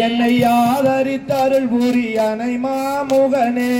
என்னை ஆதரித்தருள் புரியனை மாமுகனே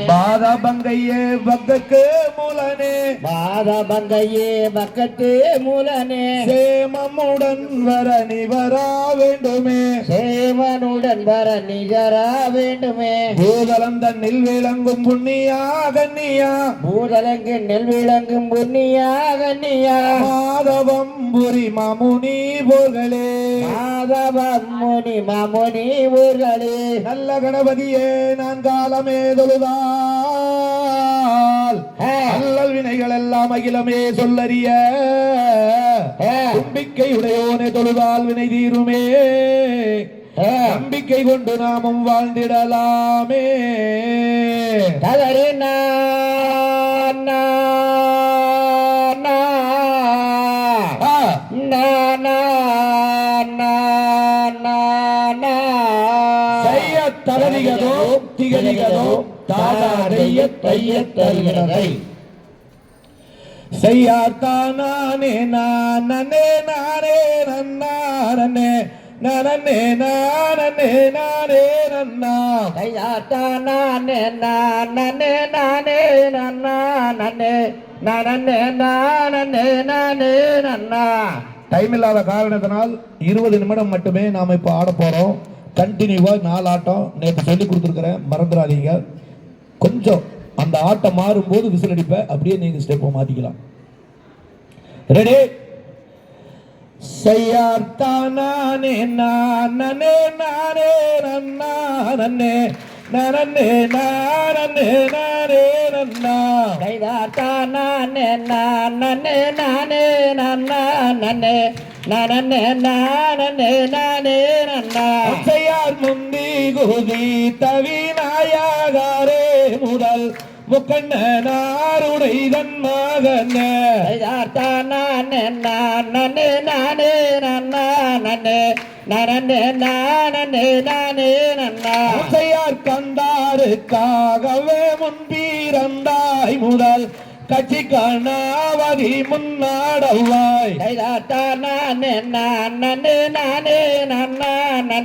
பாதபங்கையே பக்கத்து மூலனே பாதபங்கையே பக்கத்து மூலனே சேமமுடன் வர நிவரா வேண்டுமே சேமனுடன் வர நிகரா வேண்டுமே பூதலம் தன்னில் விளங்கும் புண்ணியா கண்ணியா பூதலங்கு நெல் விளங்கும் புண்ணியா கண்ணியா மாதவம் புரி மாமுனி போர்களே மாதவம் முனி மாமுனி ஊர்களே நல்ல கணபதியே நான் காலமே தொழுதால் அல்லல் வினைகள் எல்லாம் அகிலமே சொல்லறிய நம்பிக்கை உடையோனே தொழுதால் வினை தீருமே நம்பிக்கை கொண்டு நாமும் வாழ்ந்திடலாமே தவறி தகதிகதோ திகதிகதோ தாதாதைய தைய தருகிறதை செய்யாத்தானே நானே நானே நன்னானே நானே நானே நானே நன்னா செய்யாத்தானே நானே நானே நன்னானே நானே நானே நானே நன்னா. டைம் இல்லாத காரணத்தினால் 20 நிமிடம் மட்டுமே நாம் இப்போ ஆட போறோம். கண்டினியூவா 4 ஆட்டம் நேற்று சொல்லி கொடுத்துருக்கிறேன், மறந்துடாதீங்க. கொஞ்சம் அந்த ஆட்டம் மாறும்போது விசில் அடிப்ப, அப்படியே நீங்க ஸ்டெப்பை மாத்திக்கலாம். ரெடி? செய்யார்த்தானே நானே நானே நன்னானே நானே நானே நானே நன்னா செய்தார்த்தானே நானே நானே நன்னானே நானே நானே நானே நன்னா. செய்யார் முந்தி குதி தவிநாயகரே முதல் முக்கண்ணனாருடை தன் மகனே செய்தார்த்தானே நானே நானே நன்னானே நானே நானே நானே நன்னா. செய்யார் கந்தாருக்காகவே முன்பீரந்தாய் முதல் கட்சி கணாவதி முன்னாடவாய் செய்தார்த்தானே நானே நானே நன்னானே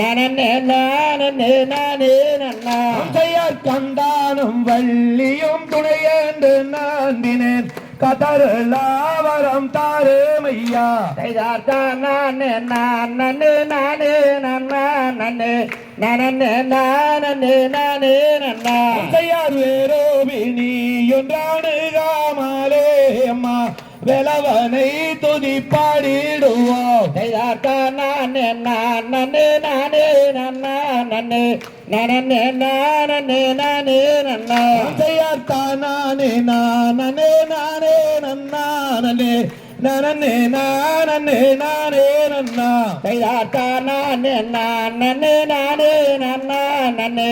நானே நானே நானே நன்னா. செய்யார் கந்தானும் வள்ளியும் துணையென்று நான்பினேன் கதருளாவரம் தாருமையா செய்தார்த்தானே நானே நானே நன்னானே நானே நானே நானே நன்னா. செய்யார் வேரோபினி ஒன்றானுகாமலே அம்மா வேலவனை துதி பாடிடுவோம். செய்தார்த்தானே நானே நானே நன்னானே நானே நானே நானே நன்னா. செய்யார்த்தானே நானே நானே நன்னானே நானே நானே நானே நன்னா. செய்தார்த்தானே நானே நானே நன்னானே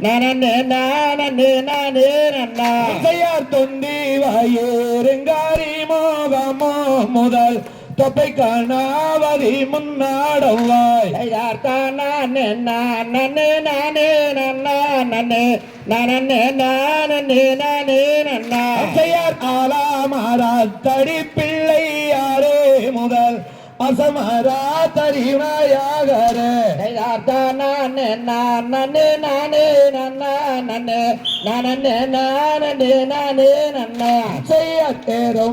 நானே நானே நானே நன்னா. செய்யார் தொந்தி வாயூருங்காரி மோகமோ முதல் தொப்பை கணாவதி முன்னாடவாய் செய்தார்த்தானே நானே நானே நன்னானே நானே நானே நானே நன்னா. செய்யார் ஆலாமரா தடி பிள்ளை யாரே முதல் அசமரா தரிநாயகரே செய்தார்த்தானே நானே நானே நன்னானே நானே நானே நானே நன்னா. செய்ய தேரும்